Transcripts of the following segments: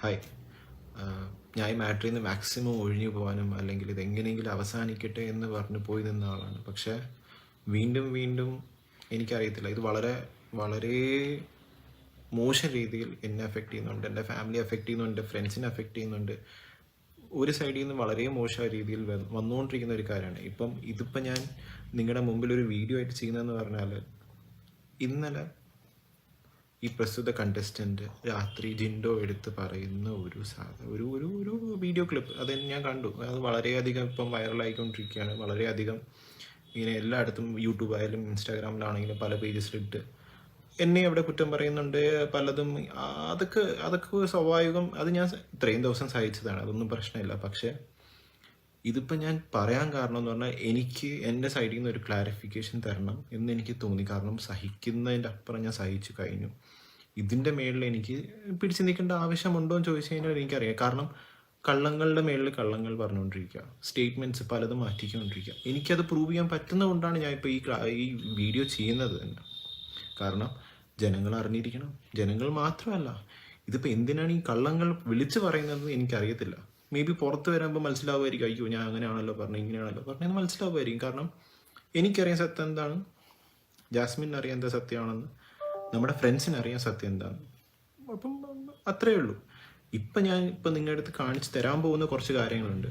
Hi. ഞാൻ ഈ മാറ്ററിൽ നിന്ന് മാക്സിമം ഒഴിഞ്ഞു പോകാനും അല്ലെങ്കിൽ ഇതെങ്ങനെയെങ്കിലും അവസാനിക്കട്ടെ എന്ന് പറഞ്ഞ് പോയി നിന്ന ആളാണ്. പക്ഷേ വീണ്ടും വീണ്ടും എനിക്കറിയത്തില്ല, ഇത് വളരെ വളരെ മോശം രീതിയിൽ എന്നെ അഫക്റ്റ് ചെയ്യുന്നുണ്ട്, എൻ്റെ ഫാമിലി അഫക്റ്റ് ചെയ്യുന്നുണ്ട്, ഫ്രണ്ട്സിനെ അഫക്റ്റ് ചെയ്യുന്നുണ്ട്. ഒരു സൈഡിൽ നിന്ന് വളരെ മോശമായ രീതിയിൽ വന്നുകൊണ്ടിരിക്കുന്ന ഒരു കാര്യമാണ്. ഇതിപ്പം ഞാൻ നിങ്ങളുടെ മുമ്പിൽ ഒരു വീഡിയോ ആയിട്ട് ചെയ്യുന്നതെന്ന് പറഞ്ഞാൽ, ഇന്നലെ ഈ പ്രസ്തുത കണ്ടസ്റ്റൻറ്റ് രാത്രി ജിൻഡോ എടുത്ത് പറയുന്ന ഒരു ഒരു ഒരു വീഡിയോ ക്ലിപ്പ് അത് ഞാൻ കണ്ടു. അത് വളരെയധികം ഇപ്പം വൈറലായിക്കൊണ്ടിരിക്കുകയാണ്. വളരെയധികം ഇങ്ങനെ എല്ലായിടത്തും യൂട്യൂബ് ആയാലും ഇൻസ്റ്റാഗ്രാമിലാണെങ്കിലും പല പേജസിലിട്ട് എന്നെ അവിടെ കുറ്റം പറയുന്നുണ്ട് പലതും. അതൊക്കെ സ്വാഭാവികം. അത് ഞാൻ ഇത്രയും ദിവസം സഹിച്ചതാണ്, അതൊന്നും പ്രശ്നമില്ല. പക്ഷേ ഇതിപ്പോൾ ഞാൻ പറയാൻ കാരണം എന്ന് പറഞ്ഞാൽ, എനിക്ക് എൻ്റെ സൈഡിൽ നിന്ന് ഒരു ക്ലാരിഫിക്കേഷൻ തരണം എന്ന് എനിക്ക് തോന്നി. കാരണം സഹിക്കുന്നതിൻ്റെ അപ്പുറം ഞാൻ സഹിച്ചു കഴിഞ്ഞു. ഇതിൻ്റെ മേളിൽ എനിക്ക് പിടിച്ചു നിൽക്കേണ്ട ആവശ്യമുണ്ടോ എന്ന് ചോദിച്ചു കഴിഞ്ഞാൽ എനിക്കറിയാം. കാരണം കള്ളങ്ങളുടെ മേളിൽ കള്ളങ്ങൾ പറഞ്ഞുകൊണ്ടിരിക്കുക, സ്റ്റേറ്റ്മെൻറ്റ്സ് പലതും മാറ്റിക്കൊണ്ടിരിക്കുക. എനിക്കത് പ്രൂവ് ചെയ്യാൻ പറ്റുന്നതുകൊണ്ടാണ് ഞാൻ ഇപ്പോൾ ഈ വീഡിയോ ചെയ്യുന്നത് തന്നെ. കാരണം ജനങ്ങൾ അറിഞ്ഞിരിക്കണം. ജനങ്ങൾ മാത്രമല്ല, ഇതിപ്പോൾ എന്തിനാണ് ഈ കള്ളങ്ങൾ വിളിച്ചു പറയുന്നത് എനിക്കറിയത്തില്ല. മേ ബി പുറത്ത് വരുമ്പോൾ മനസ്സിലാവുമായിരിക്കും, അയ്യോ ഞാൻ അങ്ങനെയാണല്ലോ പറഞ്ഞു ഇങ്ങനെയാണല്ലോ പറഞ്ഞത് മനസ്സിലാവുമായിരിക്കും. കാരണം എനിക്കറിയാൻ സത്യം എന്താണ്, ജാസ്മിൻ അറിയാൻ എന്താ സത്യമാണെന്ന്, നമ്മുടെ ഫ്രണ്ട്സിന് അറിയാൻ സത്യം എന്താണ്. അപ്പം അത്രയേ ഉള്ളൂ. ഞാൻ നിങ്ങളുടെ അടുത്ത് കാണിച്ചു തരാൻ പോകുന്ന കുറച്ച് കാര്യങ്ങളുണ്ട്.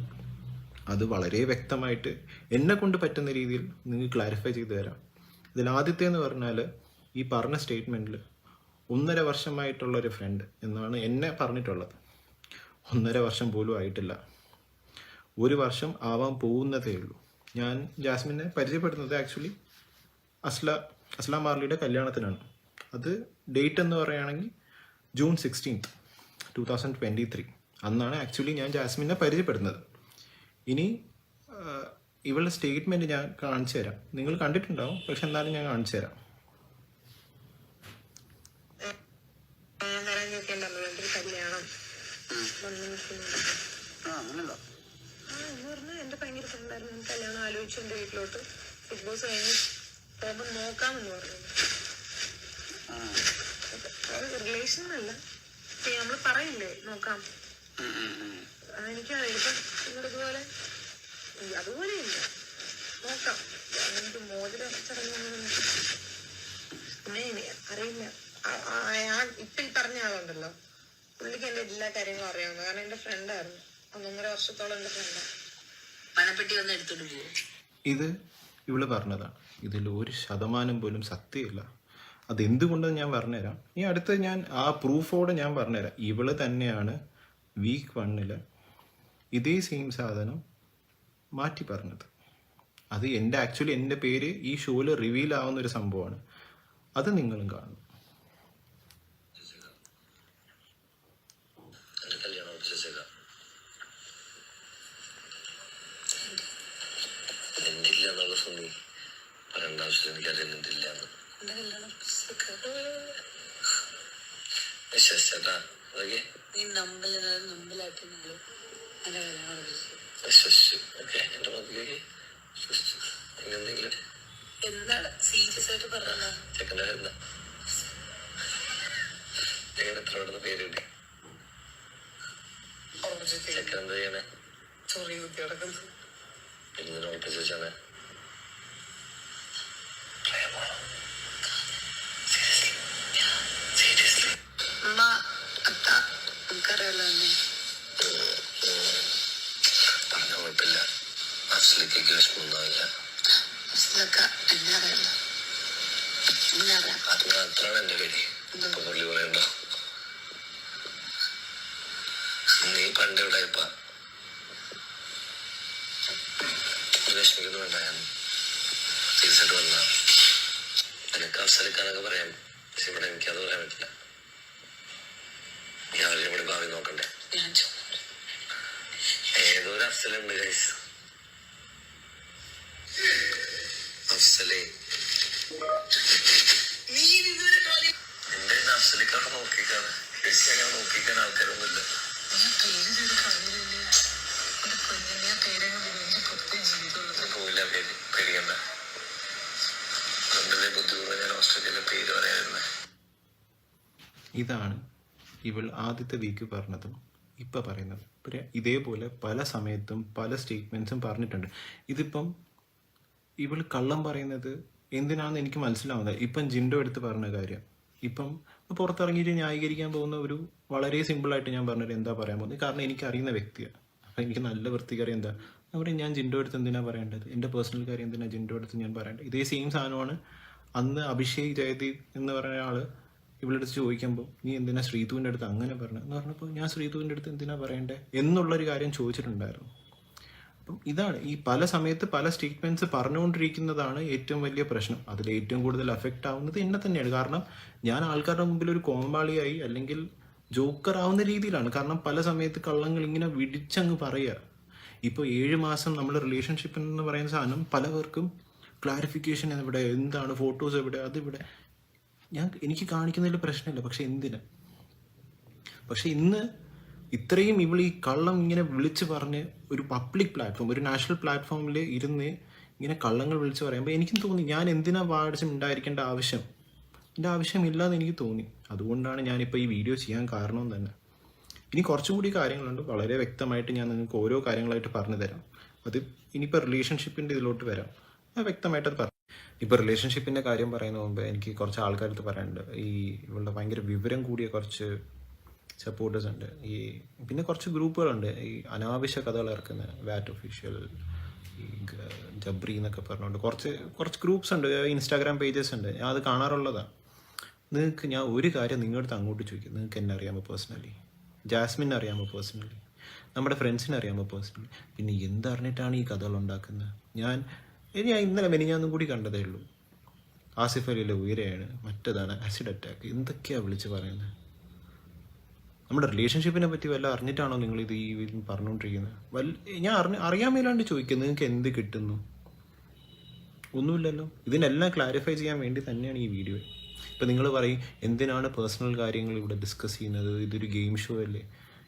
അത് വളരെ വ്യക്തമായിട്ട് എന്നെ കൊണ്ട് പറ്റുന്ന രീതിയിൽ നിങ്ങൾക്ക് ക്ലാരിഫൈ ചെയ്ത് തരാം. ഇതിലാദ്യത്തെ എന്ന് പറഞ്ഞാൽ, ഈ പറഞ്ഞ സ്റ്റേറ്റ്മെൻറ്റിൽ 1.5 വർഷമായിട്ടുള്ളൊരു ഫ്രണ്ട് എന്നാണ് എന്നെ പറഞ്ഞിട്ടുള്ളത്. 1.5 വർഷം പോലും ആയിട്ടില്ല. 1 വർഷം ആവാൻ പോകുന്നതേ ഉള്ളൂ. ഞാൻ ജാസ്മിനെ പരിചയപ്പെടുന്നത് ആക്ച്വലി അസ്ലാം മാർലിയുടെ കല്യാണത്തിനാണ്. അത് ഡേറ്റ് എന്ന് പറയുകയാണെങ്കിൽ June 16th, 2023. അന്നാണ് ആക്ച്വലി ഞാൻ ജാസ്മിനെ പരിചയപ്പെടുന്നത്. ഇനി ഇവളുടെ സ്റ്റേറ്റ്മെൻറ്റ് ഞാൻ കാണിച്ചു തരാം. നിങ്ങൾ കണ്ടിട്ടുണ്ടാവും, പക്ഷെ എന്നാലും ഞാൻ കാണിച്ചു തരാം. എന്റെ ഭയങ്കര ഫ്രണ്ടായിരുന്നു. കല്യാണം ആലോചിച്ചു എന്റെ വീട്ടിലോട്ട് ബിഗ് ബോസ് കഴിഞ്ഞ് പോകുമ്പോൾ നോക്കാമെന്ന് പറഞ്ഞു. റിലേഷൻ അല്ല, നമ്മള് പറയില്ലേ നോക്കാം. എനിക്കറിയാം. ഇപ്പൊ നിങ്ങളിതുപോലെ അതുപോലെ ഇല്ല, നോക്കാം. അങ്ങനത്തെ മോതിരം ചടങ്ങ് പിന്നെ അറിയില്ല. ഇപ്പൊ ഈ പറഞ്ഞ ആളുണ്ടല്ലോ, പുള്ളിക്ക് എന്റെ എല്ലാ കാര്യങ്ങളും അറിയാവുന്നത്. കാരണം എന്റെ ഫ്രണ്ടായിരുന്നു. 1.5 വർഷത്തോളം എന്റെ ഫ്രണ്ടാണ്. പണപ്പെട്ടി വന്ന് എടുത്തോണ്ട് പോകും. ഇത് ഇവള് പറഞ്ഞതാണ്. ഇതിൽ 1% പോലും സത്യമില്ല. അതെന്തുകൊണ്ടെന്ന് ഞാൻ പറഞ്ഞുതരാം. ഈ അടുത്ത് ഞാൻ ആ പ്രൂഫോടെ ഞാൻ പറഞ്ഞുതരാം. ഇവള് തന്നെയാണ് വീക്ക് 1 ഇതേ സെയിം സാധനം മാറ്റി പറഞ്ഞത്. അത് ആക്ച്വലി എൻ്റെ പേര് ഈ ഷോയിൽ റിവീൽ ആവുന്ന ഒരു സംഭവമാണ്. അത് നിങ്ങളും കാണും. എന്താണ് സീരിയസ് ആയിട്ട് പറഞ്ഞത്? ചൊറി കുത്തി കിടക്കുന്നത് നമുക്കറിയാലോ തന്നെ. പറഞ്ഞ കുഴപ്പമില്ല. അഫ്സലിക്ക് വിഷമൊന്നുമില്ല. എന്നെ അറിയാലോ. അത് മാത്രമാണ് എന്റെ പേര്. ഇപ്പൊ പുള്ളി പറയണ്ടോ, നീ പണ്ട് ഇവിടെ ഇപ്പൊ വിഷമിക്കുന്നു വേണ്ട. ഞാൻ സീരിയസായിട്ട് വന്ന നിനക്ക് അഫ്സലിക്കാനൊക്കെ പറയാം, പക്ഷെ ഇവിടെ എനിക്കത് പറയാൻ പറ്റില്ല. നീ അവരുടെ കൂടെ ഭാവി നോക്കണ്ടേ. ഏതോ ഒരു അഫ്സലുണ്ട് ഗൈസ്. അഫ്സലേ എന്റെ അഫ്സലിക്കൊക്കെ നോക്കിക്കാണ്. അങ്ങനെ നോക്കിക്കാൻ ആൾക്കാരൊന്നുമില്ല. പോയില്ല, പേടിക്കണ്ട. അതുകൊണ്ടല്ലേ ബുദ്ധിമുട്ട് ഞാൻ ഓസ്ട്രേലിയയിലെ പേര് പറയാതിരുന്നത്. ഇതാണ് ഇവൾ ആദ്യത്തെ വീക്ക് പറഞ്ഞതും ഇപ്പം പറയുന്നത് ഇതേപോലെ പല സമയത്തും പല സ്റ്റേറ്റ്മെൻറ്റ്സും പറഞ്ഞിട്ടുണ്ട്. ഇതിപ്പം ഇവൾ കള്ളം പറയുന്നത് എന്തിനാണെന്ന് എനിക്ക് മനസ്സിലാവുന്നത്. ഇപ്പം ജിൻഡോ എടുത്ത് പറഞ്ഞ കാര്യം ഇപ്പം പുറത്തിറങ്ങിയിട്ട് ന്യായീകരിക്കാൻ പോകുന്ന ഒരു വളരെ സിമ്പിളായിട്ട് ഞാൻ പറഞ്ഞത് എന്താ പറയാൻ പോകുന്നത്. കാരണം എനിക്ക് അറിയുന്ന വ്യക്തിയാണ്. അപ്പം എനിക്ക് നല്ല വൃത്തികരം എന്താ അവിടെ ഞാൻ ജിൻഡോ എടുത്ത് എന്തിനാണ് പറയേണ്ടത്? എൻ്റെ പേഴ്സണൽ കാര്യം എന്തിനാണ് ജിൻഡോ എടുത്ത് ഞാൻ പറയേണ്ടത്? ഇതേ സെയിം സാധനമാണ് അന്ന് അഭിഷേക് ജയദീപ് എന്ന് പറയുന്ന ആൾ ഇവളെടുത്ത് ചോദിക്കുമ്പോൾ നീ എന്തിനാ ശ്രീതുവിൻ്റെ അടുത്ത് അങ്ങനെ പറഞ്ഞു എന്ന് പറഞ്ഞപ്പോൾ ഞാൻ ശ്രീതുവിൻ്റെ അടുത്ത് എന്തിനാ പറയണ്ടേ എന്നുള്ളൊരു കാര്യം ചോദിച്ചിട്ടുണ്ടായിരുന്നു. അപ്പം ഇതാണ് ഈ പല സമയത്ത് പല സ്റ്റേറ്റ്മെൻറ്റ്സ് പറഞ്ഞുകൊണ്ടിരിക്കുന്നതാണ് ഏറ്റവും വലിയ പ്രശ്നം. അതിൽ ഏറ്റവും കൂടുതൽ അഫക്റ്റ് ആവുന്നത് എന്നെ തന്നെയാണ്. കാരണം ഞാൻ ആൾക്കാരുടെ മുമ്പിൽ ഒരു കോമ്പാളിയായി അല്ലെങ്കിൽ ജോക്കർ ആവുന്ന രീതിയിലാണ്. കാരണം പല സമയത്ത് കള്ളങ്ങൾ ഇങ്ങനെ വിടിച്ചങ്ങ് പറയുക. ഇപ്പോൾ 7 മാസം നമ്മൾ റിലേഷൻഷിപ്പ് എന്ന് പറയുന്ന സാധനം പലവർക്കും ക്ലാരിഫിക്കേഷൻ എവിടെ, എന്താണ്, ഫോട്ടോസ് എവിടെ, അതിവിടെ എനിക്ക് കാണിക്കുന്നതിൽ പ്രശ്നമില്ല. പക്ഷെ എന്തിന്? പക്ഷെ ഇന്ന് ഇത്രയും ഇവൾ ഈ കള്ളം ഇങ്ങനെ വിളിച്ച് പറഞ്ഞ് ഒരു പബ്ലിക് പ്ലാറ്റ്ഫോം, ഒരു നാഷണൽ പ്ലാറ്റ്ഫോമിൽ ഇരുന്ന് ഇങ്ങനെ കള്ളങ്ങൾ വിളിച്ച് പറയുമ്പോൾ എനിക്കും തോന്നി ഞാൻ എന്തിനാ വാട്സം ഉണ്ടായിരിക്കേണ്ട ആവശ്യം, എൻ്റെ ആവശ്യമില്ലാന്ന് എനിക്ക് തോന്നി. അതുകൊണ്ടാണ് ഞാനിപ്പോൾ ഈ വീഡിയോ ചെയ്യാൻ കാരണം തന്നെ. ഇനി കുറച്ചും കൂടി കാര്യങ്ങളുണ്ട്, വളരെ വ്യക്തമായിട്ട് ഞാൻ നിങ്ങൾക്ക് ഓരോ കാര്യങ്ങളായിട്ട് പറഞ്ഞു തരാം. അത് ഇനിയിപ്പോൾ റിലേഷൻഷിപ്പിൻ്റെ ഇതിലോട്ട് വരാം, ഞാൻ വ്യക്തമായിട്ടത് പറഞ്ഞു. ഇപ്പോൾ റിലേഷൻഷിപ്പിൻ്റെ കാര്യം പറയുന്ന മുമ്പ് എനിക്ക് കുറച്ച് ആൾക്കാരടുത്ത് പറയാനുണ്ട്. ഈ ഇവളുടെ ഭയങ്കര വിവരം കൂടിയ കുറച്ച് സപ്പോർട്ടേഴ്സ് ഉണ്ട്. ഈ പിന്നെ കുറച്ച് ഗ്രൂപ്പുകളുണ്ട് ഈ അനാവശ്യ കഥകൾ ഇറക്കുന്ന വാറ്റ് ഒഫീഷ്യൽ, ഈ ജബ്രി എന്നൊക്കെ പറഞ്ഞുകൊണ്ട് കുറച്ച് ഗ്രൂപ്പ്സ് ഉണ്ട്, ഇൻസ്റ്റാഗ്രാം പേജസ് ഉണ്ട്. ഞാൻ അത് കാണാറുള്ളതാണ്. നിങ്ങൾക്ക് ഞാൻ ഒരു കാര്യം നിങ്ങളുടെ അടുത്ത് അങ്ങോട്ട് ചോദിക്കും. നിങ്ങൾക്ക് എന്നെ അറിയാമോ പേഴ്സണലി? ജാസ്മിനെ അറിയാമോ പേഴ്സണലി? നമ്മുടെ ഫ്രണ്ട്സിനെ അറിയാമോ പേഴ്സണലി? പിന്നെ എന്തറിഞ്ഞിട്ടാണ് ഈ കഥകൾ ഉണ്ടാക്കുന്നത്? ഞാൻ ഇന്നലെ മെനിഞ്ഞാന്നും കൂടി കണ്ടതേ ഉള്ളൂ. ആസിഫ് അലിയിലെ ഉയരെയാണ്, മറ്റേതാണ് ആസിഡ് അറ്റാക്ക്, എന്തൊക്കെയാണ് വിളിച്ച് പറയുന്നത്? നമ്മുടെ റിലേഷൻഷിപ്പിനെ പറ്റി വല്ല അറിഞ്ഞിട്ടാണോ നിങ്ങൾ ഇത് ഈ പറഞ്ഞുകൊണ്ടിരിക്കുന്നത്? ഞാൻ അറിയാൻ മേലാണ്ട് ചോദിക്കുന്നത് നിങ്ങൾക്ക് എന്ത് കിട്ടുന്നു? ഒന്നുമില്ലല്ലോ. ഇതിനെല്ലാം ക്ലാരിഫൈ ചെയ്യാൻ വേണ്ടി തന്നെയാണ് ഈ വീഡിയോ. ഇപ്പം നിങ്ങൾ പറയും എന്തിനാണ് പേഴ്സണൽ കാര്യങ്ങൾ ഇവിടെ ഡിസ്കസ് ചെയ്യുന്നത്, ഇതൊരു ഗെയിം ഷോ അല്ലേ?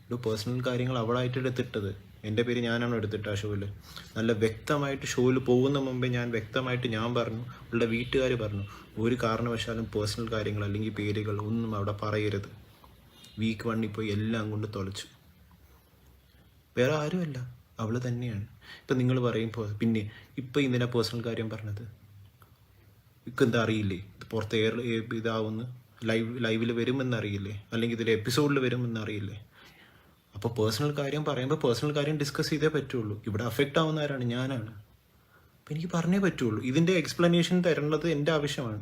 ഇവിടെ പേഴ്സണൽ കാര്യങ്ങൾ അവളായിട്ട് എടുത്തിട്ടത്, എൻ്റെ പേര് ഞാനാണോ എടുത്തിട്ട് ആ ഷോയിൽ? നല്ല വ്യക്തമായിട്ട് ഷോയിൽ പോകുന്ന മുമ്പേ ഞാൻ വ്യക്തമായിട്ട് ഞാൻ പറഞ്ഞു, അവളുടെ വീട്ടുകാർ പറഞ്ഞു, ഒരു കാരണവശാലും പേഴ്സണൽ കാര്യങ്ങൾ അല്ലെങ്കിൽ പേരുകൾ ഒന്നും അവിടെ പറയരുത്. വീക്ക് 1 ഇപ്പോൾ എല്ലാം കൊണ്ട് തുളച്ചു. വേറെ ആരുമല്ല, അവൾ തന്നെയാണ്. ഇപ്പം നിങ്ങൾ പറയും പിന്നെ ഇപ്പം ഇതിനെ പേഴ്സണൽ കാര്യം പറഞ്ഞത് എന്താ അറിയില്ലേ? ഇത് പുറത്ത് ഇതാവുന്ന ലൈവിൽ വരുമെന്നറിയില്ലേ? അല്ലെങ്കിൽ ഇതിൽ എപ്പിസോഡിൽ വരുമെന്നറിയില്ലേ? അപ്പോൾ പേഴ്സണൽ കാര്യം പറയുമ്പോൾ പേഴ്സണൽ കാര്യം ഡിസ്കസ് ചെയ്തേ പറ്റുള്ളൂ. ഇവിടെ അഫക്റ്റ് ആവുന്ന ആരാണ്? ഞാനാണ്. അപ്പം എനിക്ക് പറഞ്ഞേ പറ്റുള്ളൂ. ഇതിൻ്റെ എക്സ്പ്ലനേഷൻ തരേണ്ടത് എൻ്റെ ആവശ്യമാണ്.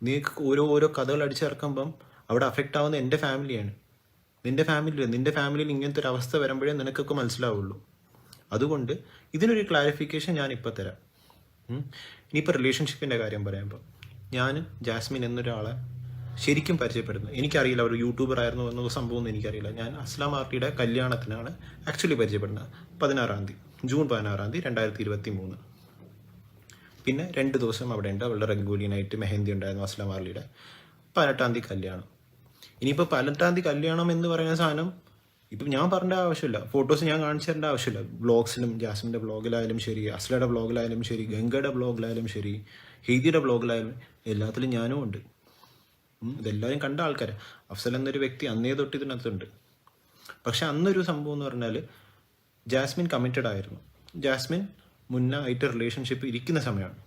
നിങ്ങൾക്ക് ഓരോ കഥകൾ അടിച്ചിറക്കുമ്പം അവിടെ അഫക്റ്റ് ആവുന്ന എൻ്റെ ഫാമിലിയാണ്. നിൻ്റെ ഫാമിലിയിൽ ഇങ്ങനത്തെ ഒരു അവസ്ഥ വരുമ്പോഴേ നിനക്കൊക്കെ മനസ്സിലാവുള്ളൂ. അതുകൊണ്ട് ഇതിനൊരു ക്ലാരിഫിക്കേഷൻ ഞാനിപ്പോൾ തരാം. ഇനിയിപ്പോൾ റിലേഷൻഷിപ്പിൻ്റെ കാര്യം പറയുമ്പോൾ ഞാൻ ജാസ്മിൻ എന്നൊരാളെ ശരിക്കും പരിചയപ്പെടുന്നത് എനിക്കറിയില്ല. ഒരു യൂട്യൂബർ ആയിരുന്നു എന്ന സംഭവമൊന്നും എനിക്കറിയില്ല. ഞാൻ അസ്ലാം ആർട്ടിയുടെ കല്യാണത്തിനാണ് ആക്ച്വലി പരിചയപ്പെടുന്നത്. 16-ാം തീയതി, ജൂൺ 16-ാം തീയതി 2023. പിന്നെ 2 ദിവസം അവിടെ ഉണ്ട്. അവളുടെ റെഗുലിയനായിട്ട് മെഹന്തി ഉണ്ടായിരുന്നു അസ്ലാം ആർട്ടിയുടെ. 18-ാം തീയതി കല്യാണം. ഇനിയിപ്പോൾ 18-ാം തീയതി കല്യാണം എന്ന് പറയുന്ന സാധനം ഇപ്പം ഞാൻ പറഞ്ഞ ആവശ്യമില്ല, ഫോട്ടോസ് ഞാൻ കാണിച്ചു തരേണ്ട ആവശ്യമില്ല. വ്ളോഗ്സിലും ജാസ്മിൻ്റെ വ്ളോഗിലായാലും ശരി, അസ്ലയുടെ വ്ളോഗിലായാലും ശരി, ഗംഗയുടെ വ്ളോഗിലായാലും ശരി, ഹെയ്ദിയുടെ വ്ളോഗിലായാലും എല്ലാത്തിലും ഞാനും ഉണ്ട്. ഇതെല്ലാവരും കണ്ട ആൾക്കാർ. അഫ്സൽ എന്നൊരു വ്യക്തി അന്നേ തൊട്ട് ഇതിനകത്തുണ്ട്. പക്ഷെ അന്നൊരു സംഭവം എന്ന് പറഞ്ഞാൽ ജാസ്മിൻ കമ്മിറ്റഡ് ആയിരുന്നു. ജാസ്മിൻ മുന്നായിട്ട് റിലേഷൻഷിപ്പ് ഇരിക്കുന്ന സമയമാണ്.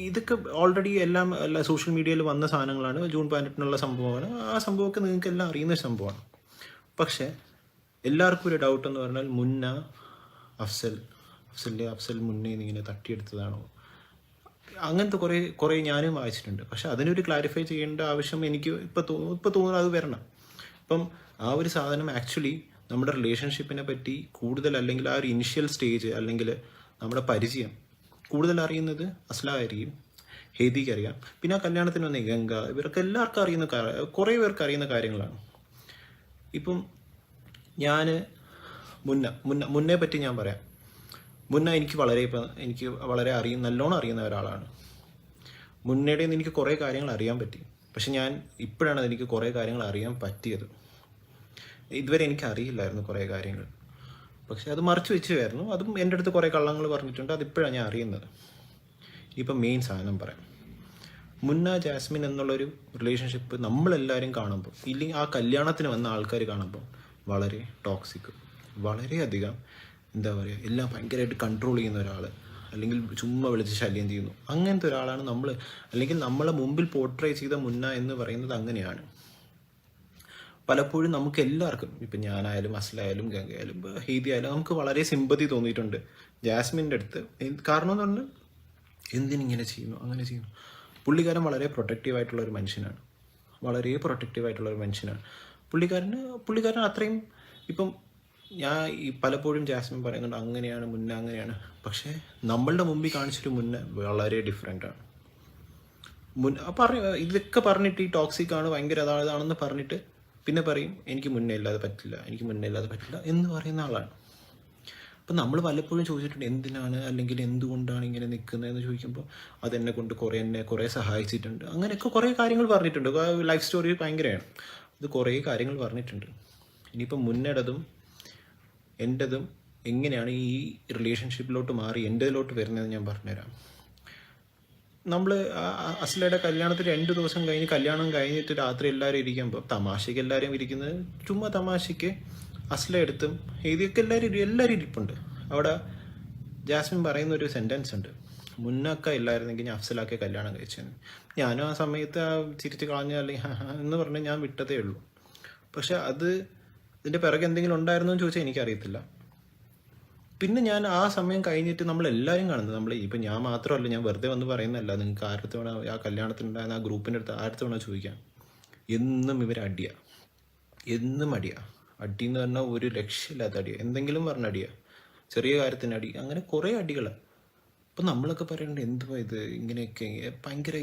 ഇതൊക്കെ ഓൾറെഡി എല്ലാ സോഷ്യൽ മീഡിയയിൽ വന്ന സാധനങ്ങളാണ്. ജൂൺ 18-നുള്ള സംഭവമാണ്. ആ സംഭവമൊക്കെ നിങ്ങൾക്ക് എല്ലാം അറിയുന്ന സംഭവമാണ്. പക്ഷേ എല്ലാവർക്കും ഒരു ഡൗട്ട് എന്ന് പറഞ്ഞാൽ അഫ്സൽ മുന്നേ ഇങ്ങനെ തട്ടിയെടുത്തതാണോ? അങ്ങനത്തെ കുറേ ഞാനും വായിച്ചിട്ടുണ്ട്. പക്ഷെ അതിനൊരു ക്ലാരിഫൈ ചെയ്യേണ്ട ആവശ്യം എനിക്ക് ഇപ്പോൾ തോന്നുന്നു അത് വരണം. അപ്പം ആ ഒരു സാധനം ആക്ച്വലി നമ്മുടെ റിലേഷൻഷിപ്പിനെ പറ്റി കൂടുതൽ, അല്ലെങ്കിൽ ആ ഒരു ഇനിഷ്യൽ സ്റ്റേജ് അല്ലെങ്കിൽ നമ്മുടെ പരിചയം കൂടുതൽ അറിയുന്നത് അസ്ലായിരിക്കും, ഹെയ്ദിക്ക് അറിയാം. പിന്നെ ആ കല്യാണത്തിന് വന്ന ഗംഗ, ഇവർക്ക് എല്ലാവർക്കും അറിയുന്ന കുറേ പേർക്ക് അറിയുന്ന കാര്യങ്ങളാണ്. ഇപ്പം ഞാൻ മുന്നേ പറ്റി ഞാൻ പറയാം. എനിക്ക് വളരെ നല്ലോണം അറിയുന്ന ഒരാളാണ്. മുന്നേടെ നിന്ന് എനിക്ക് കുറേ കാര്യങ്ങൾ അറിയാൻ പറ്റി. പക്ഷെ ഇപ്പോഴാണ് എനിക്ക് കുറേ കാര്യങ്ങൾ അറിയാൻ പറ്റിയത്. ഇതുവരെ എനിക്ക് അറിയില്ലായിരുന്നു കുറേ കാര്യങ്ങൾ. പക്ഷെ അത് മറച്ചു വെച്ചായിരുന്നു. അതും എൻ്റെ അടുത്ത് കുറേ കള്ളങ്ങൾ പറഞ്ഞിട്ടുണ്ട്. അതിപ്പോഴാണ് ഞാൻ അറിയുന്നത്. ഇപ്പം മെയിൻ സാധനം പറയാം. മുന്ന ജാസ്മിൻ എന്നുള്ളൊരു റിലേഷൻഷിപ്പ് നമ്മളെല്ലാവരും കാണുമ്പോൾ, ഇല്ലെങ്കിൽ ആ കല്യാണത്തിന് വന്ന ആൾക്കാർ കാണുമ്പോൾ വളരെ ടോക്സിക്, വളരെയധികം എന്താ പറയുക, എല്ലാം ഭയങ്കരമായിട്ട് കൺട്രോൾ ചെയ്യുന്ന ഒരാൾ, അല്ലെങ്കിൽ ചുമ്മാ വിളിച്ച് ശല്യം ചെയ്യുന്നു, അങ്ങനത്തെ ഒരാളാണ് നമ്മൾ, അല്ലെങ്കിൽ നമ്മളെ മുമ്പിൽ പോർട്രേ ചെയ്ത മുന്ന എന്ന് പറയുന്നത് അങ്ങനെയാണ്. പലപ്പോഴും നമുക്ക് എല്ലാവർക്കും, ഇപ്പം ഞാനായാലും അസ്ലായാലും ഗംഗയായാലും ഹെയ്തി ആയാലും നമുക്ക് വളരെ സിമ്പതി തോന്നിയിട്ടുണ്ട് ജാസ്മിൻ്റെ അടുത്ത്. കാരണം എന്ന് പറഞ്ഞാൽ എന്തിനിങ്ങനെ ചെയ്യുന്നു, അങ്ങനെ ചെയ്യുന്നു. പുള്ളിക്കാരൻ വളരെ പ്രൊട്ടക്റ്റീവായിട്ടുള്ള ഒരു മനുഷ്യനാണ്, വളരെ പ്രൊട്ടക്റ്റീവായിട്ടുള്ള ഒരു മനുഷ്യനാണ് പുള്ളിക്കാരൻ അത്രയും. ഇപ്പം ഞാൻ ഈ പലപ്പോഴും ജാസ്മിൻ പറയുന്നുണ്ട് അങ്ങനെയാണ് മുന്നേ അങ്ങനെയാണ്, പക്ഷേ നമ്മളുടെ മുമ്പിൽ കാണിച്ചൊരു മുന്നേ വളരെ ഡിഫറെൻ്റാണ്. ഇതൊക്കെ പറഞ്ഞിട്ട് ഈ ടോക്സിക് ആണ്, ഭയങ്കര അതാണെന്ന് പറഞ്ഞിട്ട് പിന്നെ പറയും എനിക്ക് മുന്നേ ഇല്ലാതെ പറ്റില്ല എന്ന് പറയുന്ന ആളാണ്. അപ്പം നമ്മൾ പലപ്പോഴും ചോദിച്ചിട്ടുണ്ട് എന്തിനാണ്, അല്ലെങ്കിൽ എന്തുകൊണ്ടാണ് ഇങ്ങനെ നിൽക്കുന്നതെന്ന് ചോദിക്കുമ്പോൾ അതെന്നെ കൊണ്ട് കുറേ സഹായിച്ചിട്ടുണ്ട്, അങ്ങനെയൊക്കെ കുറേ കാര്യങ്ങൾ പറഞ്ഞിട്ടുണ്ട്. ലൈഫ് സ്റ്റോറി ഭയങ്കരമാണ്, ഇത് കുറേ കാര്യങ്ങൾ പറഞ്ഞിട്ടുണ്ട്. ഇനിയിപ്പം മുന്നേടതും എൻ്റെതും എങ്ങനെയാണ് ഈ റിലേഷൻഷിപ്പിലോട്ട് മാറി എൻ്റെതിലോട്ട് വരുന്നതെന്ന് ഞാൻ പറഞ്ഞുതരാം. നമ്മൾ അസ്ലയുടെ കല്യാണത്തിന് 2 ദിവസം കഴിഞ്ഞ്, കല്യാണം കഴിഞ്ഞിട്ട് രാത്രി എല്ലാവരും ഇരിക്കുമ്പോൾ, തമാശയ്ക്ക് എല്ലാവരും ഇരിക്കുന്നത്, ചുമ്മാ തമാശയ്ക്ക് അസ്ല എടുത്തും എഴുതിയൊക്കെ എല്ലാവരും ഇരിപ്പുണ്ട്. അവിടെ ജാസ്മിൻ പറയുന്ന ഒരു സെൻറ്റൻസ് ഉണ്ട്, മുന്നൊക്കെ ഇല്ലായിരുന്നെങ്കിൽ ഞാൻ അഫ്സലാക്കെ കല്യാണം കഴിച്ചത്. ഞാനും ആ സമയത്ത് ചിരിച്ച് കളഞ്ഞ അല്ലെങ്കിൽ എന്ന് പറഞ്ഞ് ഞാൻ വിട്ടതേ ഉള്ളൂ. പക്ഷെ ഇതിൻ്റെ പിറകെ എന്തെങ്കിലും ഉണ്ടായിരുന്നോ എന്ന് ചോദിച്ചാൽ എനിക്കറിയത്തില്ല. പിന്നെ ഞാൻ ആ സമയം കഴിഞ്ഞിട്ട് നമ്മളെല്ലാവരും കാണുന്നത്, ഇപ്പം ഞാൻ മാത്രമല്ല, ഞാൻ വെറുതെ വന്ന് പറയുന്നതല്ല, നിങ്ങൾക്ക് ആരത്തെ വേണം ആ കല്യാണത്തിനുണ്ടായിരുന്ന ആ ഗ്രൂപ്പിൻ്റെ അടുത്ത് ആരത്തെ വേണം ചോദിക്കാം. എന്നും ഇവർ എന്നും അടി എന്ന് പറഞ്ഞാൽ ഒരു രക്ഷയില്ലാത്ത അടിയാണ്, എന്തെങ്കിലും പറഞ്ഞ അടിയാണ്, ചെറിയ കാര്യത്തിന് അടി, അങ്ങനെ കുറേ അടികൾ. അപ്പം നമ്മളൊക്കെ പറയേണ്ടത് എന്തുവാ ഇത്, ഇങ്ങനെയൊക്കെ ഭയങ്കര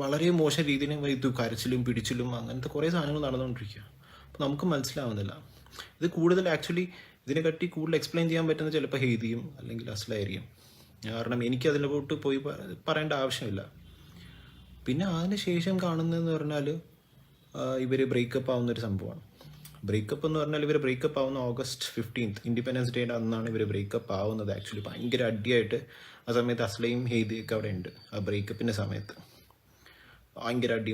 വളരെ മോശം രീതിയിൽ ഇത് കരച്ചിലും പിടിച്ചിലും അങ്ങനത്തെ കുറേ സാധനങ്ങൾ നടന്നുകൊണ്ടിരിക്കുക. അപ്പം നമുക്ക് മനസ്സിലാവുന്നില്ല. ഇത് കൂടുതൽ ആക്ച്വലി ഇതിനെക്കാട്ടി കൂടുതൽ എക്സ്പ്ലെയിൻ ചെയ്യാൻ പറ്റുന്നത് ചിലപ്പോൾ ഹെയ്തിയും അല്ലെങ്കിൽ അസ്ലായിരിക്കും. കാരണം എനിക്ക് അതിലോട്ട് പോയി പറയേണ്ട ആവശ്യമില്ല. പിന്നെ അതിന് ശേഷം കാണുന്നതെന്ന് പറഞ്ഞാൽ ഇവർ ബ്രേക്കപ്പ് ആവുന്നൊരു സംഭവമാണ്. ബ്രേക്കപ്പ് എന്ന് പറഞ്ഞാൽ ഇവർ ബ്രേക്കപ്പ് ആവുന്ന August 15th, ഇൻഡിപെൻഡൻസ് ഡേയുടെ അന്നാണ് ഇവർ ബ്രേക്കപ്പ് ആവുന്നത്. ആക്ച്വലി ഭയങ്കര അടിയായിട്ട് ആ സമയത്ത് അസ്ലയും ഹെയ്തിയൊക്കെ അവിടെ ഉണ്ട്. ആ ബ്രേക്കപ്പിൻ്റെ സമയത്ത് ഭയങ്കര അടി,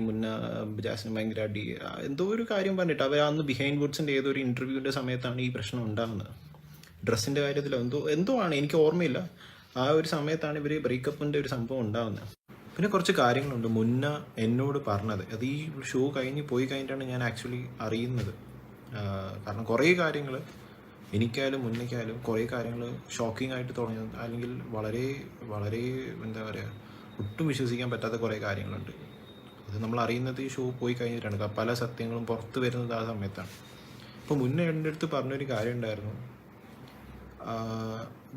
ജാസ്മിൻ ഭയങ്കര അടി, എന്തോ ഒരു കാര്യം പറഞ്ഞിട്ട് അവർ അന്ന് ബിഹൈൻഡ് വുഡ്സിൻ്റെ ഏതോ ഒരു ഇൻ്റർവ്യൂവിൻ്റെ സമയത്താണ് ഈ പ്രശ്നം ഉണ്ടാകുന്നത്. ഡ്രസ്സിൻ്റെ കാര്യത്തിൽ എന്തോ ആണ്, എനിക്ക് ഓർമ്മയില്ല. ആ ഒരു സമയത്താണ് ഇവർ ബ്രേക്കപ്പിൻ്റെ ഒരു സംഭവം ഉണ്ടാകുന്നത്. പിന്നെ കുറച്ച് കാര്യങ്ങളുണ്ട് മുന്ന എന്നോട് പറഞ്ഞത്, അത് ഈ ഷോ പോയി കഴിഞ്ഞിട്ടാണ് ഞാൻ ആക്ച്വലി അറിയുന്നത്. കാരണം കുറേ കാര്യങ്ങൾ എനിക്കായാലും മുന്നേക്കായാലും കുറേ കാര്യങ്ങൾ ഷോക്കിംഗ് ആയിട്ട് തുടങ്ങിയത്, അല്ലെങ്കിൽ വളരെ വളരെ എന്താ പറയുക, ഒട്ടും വിശ്വസിക്കാൻ പറ്റാത്ത കുറേ കാര്യങ്ങളുണ്ട്. അത് നമ്മൾ അറിയുന്നത് ഈ ഷോ പോയി കഴിഞ്ഞിട്ടാണ്. പല സത്യങ്ങളും പുറത്ത് വരുന്നത് ആ സമയത്താണ്. അപ്പോൾ മുന്നേ എൻ്റെ അടുത്ത് പറഞ്ഞൊരു കാര്യം ഉണ്ടായിരുന്നു,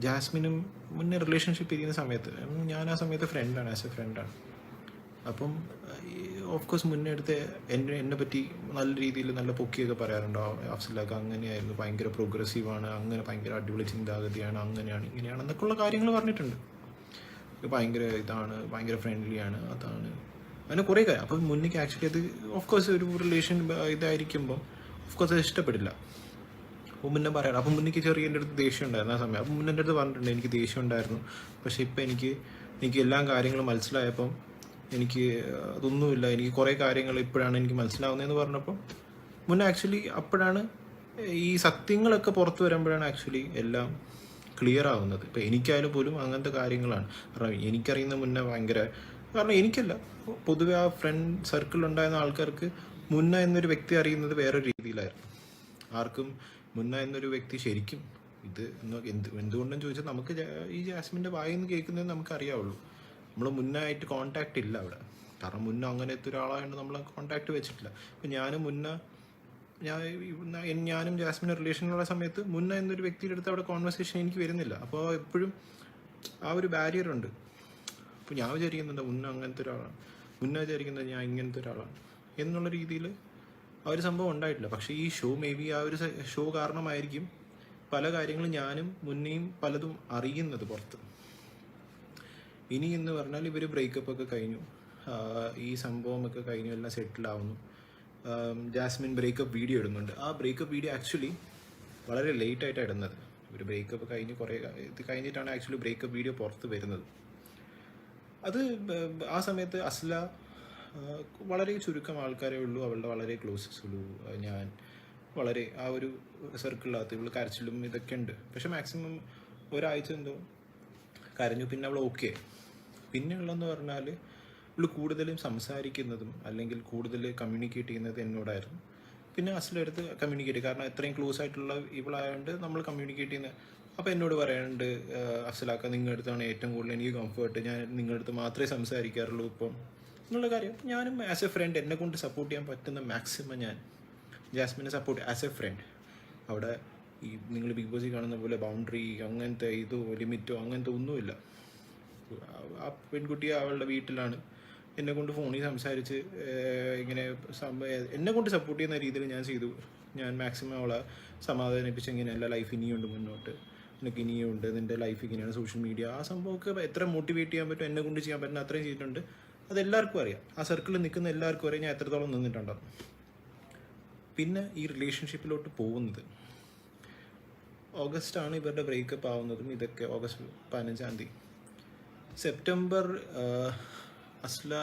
ജാസ്മിനും മുന്നേ റിലേഷൻഷിപ്പ് ഇരിക്കുന്ന സമയത്ത്, ഞാൻ ആ സമയത്ത് ആസ് എ ഫ്രണ്ടാണ്. അപ്പം ഓഫ് കോഴ്സ് മുന്നേ അടുത്ത് എന്നെ പറ്റി നല്ല രീതിയിൽ നല്ല പൊക്കിയൊക്കെ പറയാറുണ്ടോ, അഫ്സലൊക്കെ അങ്ങനെയായിരുന്നു, ഭയങ്കര പ്രോഗ്രസീവാണ്, അങ്ങനെ ഭയങ്കര അടിപൊളി ചിന്താഗതിയാണ്, അങ്ങനെയാണ് ഇങ്ങനെയാണ് എന്നൊക്കെയുള്ള കാര്യങ്ങൾ പറഞ്ഞിട്ടുണ്ട്. ഭയങ്കര ഇതാണ്, ഭയങ്കര ഫ്രണ്ട്ലിയാണ്, അതാണ്, അങ്ങനെ കുറേ കാര്യം. അപ്പം മുന്നേക്ക് ആക്ച്വലി അത് ഓഫ് കോഴ്സ് ഒരു റിലേഷൻ ഇതായിരിക്കുമ്പോൾ ഓഫ് കോഴ്സ് അത് ഇഷ്ടപ്പെടില്ല. അപ്പോൾ മുന്നേ പറയാറ്. അപ്പം മുന്നേക്ക് ചെറിയ എൻ്റെ അടുത്ത് ദേഷ്യം ഉണ്ടായിരുന്നു ആ സമയം. അപ്പം മുന്നേ എൻ്റെ അടുത്ത് പറഞ്ഞിട്ടുണ്ട് എനിക്ക് ദേഷ്യം ഉണ്ടായിരുന്നു, പക്ഷേ ഇപ്പം എനിക്ക് എല്ലാ കാര്യങ്ങളും മനസ്സിലായപ്പം എനിക്ക് അതൊന്നുമില്ല, എനിക്ക് കുറേ കാര്യങ്ങൾ ഇപ്പോഴാണ് എനിക്ക് മനസ്സിലാവുന്നതെന്ന് പറഞ്ഞപ്പോൾ മുന്നേ ആക്ച്വലി അപ്പോഴാണ് ഈ സത്യങ്ങളൊക്കെ പുറത്തു വരുമ്പോഴാണ് ആക്ച്വലി എല്ലാം ക്ലിയർ ആവുന്നത്. ഇപ്പം എനിക്കായാലും പോലും അങ്ങനത്തെ കാര്യങ്ങളാണ്. കാരണം എനിക്കറിയുന്ന മുന്നേ ഭയങ്കര, കാരണം എനിക്കല്ല, പൊതുവെ ആ ഫ്രണ്ട് സർക്കിളിലുണ്ടായിരുന്ന ആൾക്കാർക്ക് മുന്ന എന്നൊരു വ്യക്തി അറിയുന്നത് വേറൊരു രീതിയിലായിരുന്നു. ആർക്കും മുന്ന എന്നൊരു വ്യക്തി ശരിക്കും എന്തുകൊണ്ടെന്ന് ചോദിച്ചാൽ നമുക്ക് ഈ ജാസ്മിൻ്റെ വായിന്ന് കേൾക്കുന്നത് നമുക്കറിയാവുള്ളൂ. നമ്മൾ മുന്നായിട്ട് കോൺടാക്റ്റ് ഇല്ല അവിടെ. കാരണം മുന്ന അങ്ങനത്തെ ഒരാളായതുകൊണ്ട് നമ്മൾ കോൺടാക്റ്റ് വെച്ചിട്ടില്ല. ഇപ്പം ഞാനും ജാസ്മിൻ്റെ റിലേഷനുള്ള സമയത്ത് മുന്ന എന്നൊരു വ്യക്തിയുടെ അടുത്ത് അവിടെ കോൺവെർസേഷൻ എനിക്ക് വരുന്നില്ല. അപ്പോൾ എപ്പോഴും ആ ഒരു ബാരിയറുണ്ട്. അപ്പോൾ ഞാൻ വിചാരിക്കുന്നുണ്ട് മുന്ന അങ്ങനത്തെ ഒരാളാണ്, മുന്ന വിചാരിക്കുന്നത് ഞാൻ ഇങ്ങനത്തെ ഒരാളാണ് എന്നുള്ള രീതിയിൽ ആ ഒരു സംഭവം ഉണ്ടായിട്ടില്ല. പക്ഷേ ഈ ഷോ ആ ഒരു ഷോ കാരണമായിരിക്കും പല കാര്യങ്ങളും ഞാനും മുന്നേയും പലതും അറിയുന്നത് പുറത്ത്. ഇനി എന്ന് പറഞ്ഞാൽ ഇവർ ബ്രേക്കപ്പ് ഒക്കെ കഴിഞ്ഞു, ഈ സംഭവമൊക്കെ കഴിഞ്ഞു, എല്ലാം സെറ്റിലാവുന്നു. ജാസ്മിൻ ബ്രേക്കപ്പ് വീഡിയോ ഇടുന്നുണ്ട്. ആ ബ്രേക്കപ്പ് വീഡിയോ ആക്ച്വലി വളരെ ലേറ്റായിട്ടാണ് ഇടുന്നത്. ഒരു ബ്രേക്കപ്പ് കഴിഞ്ഞ് കുറേ ഇത് കഴിഞ്ഞിട്ടാണ് ആക്ച്വലി ബ്രേക്കപ്പ് വീഡിയോ പുറത്ത് വരുന്നത്. അത് ആ സമയത്ത് അസ്ല വളരെ ചുരുക്കം ആൾക്കാരേ ഉള്ളൂ, അവളുടെ വളരെ ക്ലോസസ് ഉള്ളൂ. ഞാൻ വളരെ ആ ഒരു സർക്കിളിനകത്ത് ഇവള് കരച്ചിലും ഇതൊക്കെ ഉണ്ട്. പക്ഷെ മാക്സിമം ഒരാഴ്ച എന്തോ കരഞ്ഞു, പിന്നെ അവൾ ഓക്കെ. പിന്നെയുള്ളതെന്ന് പറഞ്ഞാൽ ഇവള് കൂടുതലും സംസാരിക്കുന്നതും അല്ലെങ്കിൽ കൂടുതൽ കമ്മ്യൂണിക്കേറ്റ് ചെയ്യുന്നത് എന്നോടായിരുന്നു. പിന്നെ അസ്ലെടുത്ത് കമ്മ്യൂണിക്കേറ്റ്, കാരണം എത്രയും ക്ലോസ് ആയിട്ടുള്ള ഇവളായതുകൊണ്ട് നമ്മൾ കമ്മ്യൂണിക്കേറ്റ് ചെയ്യുന്നത്. അപ്പോൾ എന്നോട് പറയാനുണ്ട്, അഫ്സലാക്ക നിങ്ങളുടെ അടുത്താണ് ഏറ്റവും കൂടുതൽ എനിക്ക് കംഫർട്ട്, ഞാൻ നിങ്ങളുടെ അടുത്ത് മാത്രമേ സംസാരിക്കാറുള്ളൂ ഇപ്പം എന്നുള്ള കാര്യം. ഞാനും ആസ് എ ഫ്രണ്ട് എന്നെ കൊണ്ട് സപ്പോർട്ട് ചെയ്യാൻ പറ്റുന്ന മാക്സിമം ഞാൻ ജാസ്മിനെ സപ്പോർട്ട് ആസ് എ ഫ്രണ്ട്. അവിടെ ഈ നിങ്ങൾ ബിഗ് ബോസിൽ കാണുന്ന പോലെ ബൗണ്ടറി അങ്ങനത്തെ ഇതോ ലിമിറ്റോ അങ്ങനത്തെ ഒന്നുമില്ല. ആ പെൺകുട്ടി അവളുടെ വീട്ടിലാണ്, എന്നെ കൊണ്ട് ഫോണിൽ സംസാരിച്ച് ഇങ്ങനെ എന്നെ കൊണ്ട് സപ്പോർട്ട് ചെയ്യുന്ന രീതിയിൽ ഞാൻ ചെയ്തു. ഞാൻ മാക്സിമം അവളെ സമാധാനിപ്പിച്ച് ഇങ്ങനെയല്ല, ലൈഫ് ഇനിയുണ്ട് മുന്നോട്ട്, നിനക്ക് ഇനിയുണ്ട്, നിൻ്റെ ലൈഫ് ഇങ്ങനെയാണ്, സോഷ്യൽ മീഡിയ ആ സംഭവമൊക്കെ എത്ര മോട്ടിവേറ്റ് ചെയ്യാൻ പറ്റും എന്നെ കൊണ്ട് ചെയ്യാൻ പറ്റുന്ന അത്രയും ചെയ്തിട്ടുണ്ട്. അതെല്ലാവർക്കും അറിയാം, ആ സർക്കിളിൽ നിൽക്കുന്ന എല്ലാവർക്കും അറിയാം ഞാൻ എത്രത്തോളം നിന്നിട്ടുണ്ടാകും. പിന്നെ ഈ റിലേഷൻഷിപ്പിലോട്ട് പോകുന്നത് ഓഗസ്റ്റാണ് ഇവരുടെ ബ്രേക്കപ്പ് ആവുന്നതും. ഇതൊക്കെ ഓഗസ്റ്റ് 15-ാം തീയതി. സെപ്റ്റംബർ അസ്ല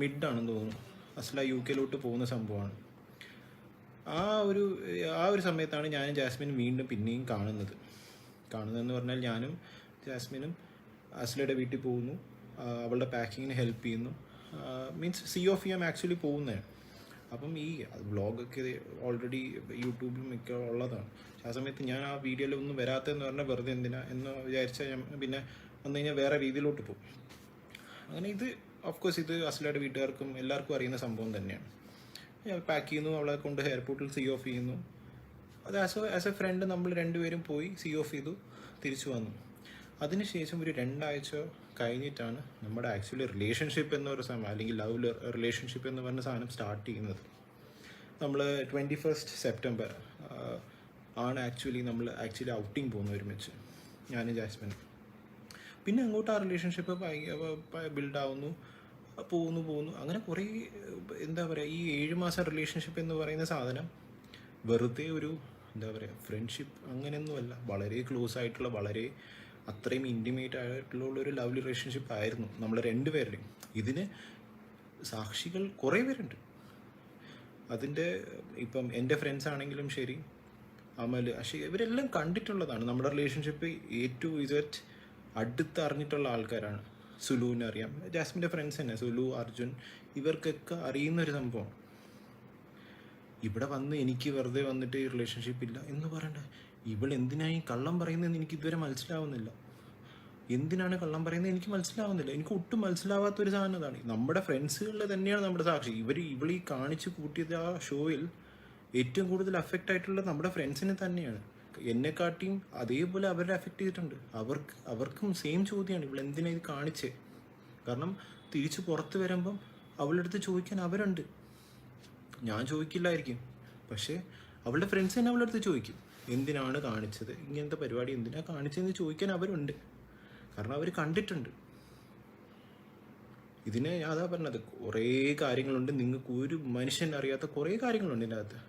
മിഡാണെന്ന് തോന്നുന്നു, അസ്ല UK പോകുന്ന സംഭവമാണ്. ആ ഒരു സമയത്താണ് ഞാനും ജാസ്മിനും വീണ്ടും പിന്നെയും കാണുന്നതെന്ന് പറഞ്ഞാൽ ഞാനും ജാസ്മിനും അസ്ലയുടെ വീട്ടിൽ പോകുന്നു, അവളുടെ പാക്കിങ്ങിന് ഹെൽപ്പ് ചെയ്യുന്നു. മീൻസ് സി ഓഫ് ചെയ്യാൻ ആക്ച്വലി പോകുന്നതാണ്. അപ്പം ഈ വ്ളോഗൊക്കെ ഓൾറെഡി യൂട്യൂബിലും ഒക്കെ ഉള്ളതാണ്. ആ സമയത്ത് ഞാൻ ആ വീഡിയോയിലൊന്നും വരാത്തതെന്ന് പറഞ്ഞാൽ വെറുതെ എന്തിനാ എന്ന് വിചാരിച്ചാൽ ഞാൻ പിന്നെ വന്നു കഴിഞ്ഞാൽ വേറെ രീതിയിലോട്ട് പോകും. അങ്ങനെ ഇത് ഓഫ്കോഴ്സ് ഇത് അസ്ലയുടെ വീട്ടുകാർക്കും എല്ലാവർക്കും അറിയുന്ന സംഭവം തന്നെയാണ്. ഞാൻ പാക്ക് ചെയ്യുന്നു, അവളെ കൊണ്ട് എയർപോർട്ടിൽ സി ഓഫ് ചെയ്യുന്നു. അത് ആസ് എ ഫ്രണ്ട് നമ്മൾ രണ്ടുപേരും പോയി സി ഓഫ് ചെയ്തു, തിരിച്ചു വന്നു. അതിനുശേഷം ഒരു 2 ആഴ്ച കഴിഞ്ഞിട്ടാണ് നമ്മുടെ ആക്ച്വലി റിലേഷൻഷിപ്പ് എന്നൊരു സാധനം, അല്ലെങ്കിൽ ലവ് റിലേഷൻഷിപ്പ് എന്ന് പറഞ്ഞ സാധനം സ്റ്റാർട്ട് ചെയ്യുന്നത്. നമ്മൾ 21 സെപ്റ്റംബർ ആണ് നമ്മൾ ആക്ച്വലി ഔട്ടിങ് പോകുന്ന ഒരുമിച്ച്, ഞാനും ജാസ്മിനും. പിന്നെ അങ്ങോട്ട് ആ റിലേഷൻഷിപ്പ് ബിൽഡാവുന്നു, പോകുന്നു. അങ്ങനെ കുറേ എന്താ പറയുക, ഈ 7 മാസം റിലേഷൻഷിപ്പ് എന്ന് പറയുന്ന സാധനം വെറുതെ ഒരു എന്താ പറയുക ഫ്രണ്ട്ഷിപ്പ് അങ്ങനെയൊന്നുമല്ല, വളരെ ക്ലോസ് ആയിട്ടുള്ള, വളരെ അത്രയും ഇൻറ്റിമേറ്റ് ആയിട്ടുള്ള ഒരു ലവ് റിലേഷൻഷിപ്പ് ആയിരുന്നു നമ്മൾ രണ്ടുപേരുടെയും. ഇതിന് സാക്ഷികൾ കുറേ പേരുണ്ട്. അതിൻ്റെ ഇപ്പം എൻ്റെ ഫ്രണ്ട്സ് ആണെങ്കിലും ശരി, അമൽ, അഷി, ഇവരെല്ലാം കണ്ടിട്ടുള്ളതാണ് നമ്മുടെ റിലേഷൻഷിപ്പ്. A to Z അടുത്തറിഞ്ഞിട്ടുള്ള ആൾക്കാരാണ്. സുലുവിനെ അറിയാം, ജാസ്മിൻ്റെ ഫ്രണ്ട്സ് തന്നെ, സുലു, അർജുൻ, ഇവർക്കൊക്കെ അറിയുന്നൊരു സംഭവം. ഇവിടെ വന്ന് എനിക്ക് വെറുതെ വന്നിട്ട് ഈ റിലേഷൻഷിപ്പ് ഇല്ല എന്ന് പറയണ്ട. എന്തിനായി കള്ളം പറയുന്നതെന്ന് എനിക്ക് ഇതുവരെ മനസ്സിലാവുന്നില്ല. എന്തിനാണ് കള്ളം പറയുന്നത് എനിക്ക് മനസ്സിലാവുന്നില്ല. എനിക്ക് ഒട്ടും മനസ്സിലാവാത്തൊരു സാധനം അതാണ്. നമ്മുടെ ഫ്രണ്ട്സുകളിൽ തന്നെയാണ് നമ്മുടെ സാക്ഷി. ഇവളീ കാണിച്ച് കൂട്ടിയത് ആ ഷോയിൽ ഏറ്റവും കൂടുതൽ അഫക്റ്റ് ആയിട്ടുള്ളത് നമ്മുടെ ഫ്രണ്ട്സിനെ തന്നെയാണ്. എന്നെക്കാട്ടിയും അതേപോലെ അവരെ അഫക്റ്റ് ചെയ്തിട്ടുണ്ട്. അവർക്കും സെയിം ചോദ്യമാണ്, ഇവളെന്തിനാ ഇത് കാണിച്ചേ. കാരണം തിരിച്ച് പുറത്ത് വരുമ്പം അവളുടെ അടുത്ത് ചോദിക്കാൻ അവരുണ്ട്. ഞാൻ ചോദിക്കില്ലായിരിക്കും, പക്ഷേ അവളുടെ ഫ്രണ്ട്സ് തന്നെ അവളുടെ അടുത്ത് ചോദിക്കും, എന്തിനാണ് കാണിച്ചത്, ഇങ്ങനത്തെ പരിപാടി എന്തിനാണ് കാണിച്ചതെന്ന് ചോദിക്കാൻ അവരുണ്ട്. കാരണം അവർ കണ്ടിട്ടുണ്ട്. ഇതിനെ അതാ പറഞ്ഞത്, കുറേ കാര്യങ്ങളുണ്ട്, നിങ്ങൾക്ക് ഒരു മനുഷ്യൻ അറിയാത്ത കുറേ കാര്യങ്ങളുണ്ട് ഇതിൻ്റെ അകത്ത്.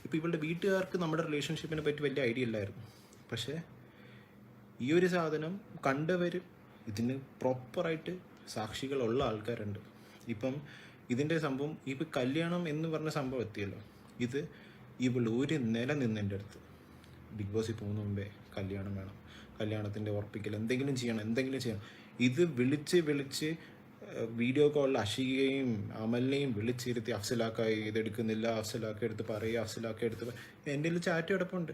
ഇപ്പോൾ ഇവളുടെ വീട്ടുകാർക്ക് നമ്മുടെ റിലേഷൻഷിപ്പിനെ പറ്റി വലിയ ഐഡിയ ഇല്ലായിരുന്നു. പക്ഷേ ഈ ഒരു സാധനം കണ്ടവർ, ഇതിന് പ്രോപ്പറായിട്ട് സാക്ഷികളുള്ള ആൾക്കാരുണ്ട്. ഇപ്പം ഇതിൻ്റെ സംഭവം, ഇപ്പം കല്യാണം എന്ന് പറഞ്ഞ സംഭവം എത്തിയല്ലോ. ഇത് ഒരു നില നിന്നെൻ്റെ അടുത്ത് ബിഗ് ബോസിൽ പോകുന്ന മുമ്പേ കല്യാണം വേണം, കല്യാണത്തിൻ്റെ ഉറപ്പിക്കൽ, എന്തെങ്കിലും ചെയ്യണം. ഇത് വിളിച്ച് വീഡിയോ കോളിൽ അഷികയും അമലിനെയും വിളിച്ചിരുത്തി, അഫ്സലാക്ക ഇതെടുക്കുന്നില്ല, അഫ്സലാക്ക എടുത്ത് പറയുക, അഫ്സലാക്ക എടുത്ത് എൻ്റെ കയ്യിൽ ചാറ്റ് കിടപ്പുണ്ട്.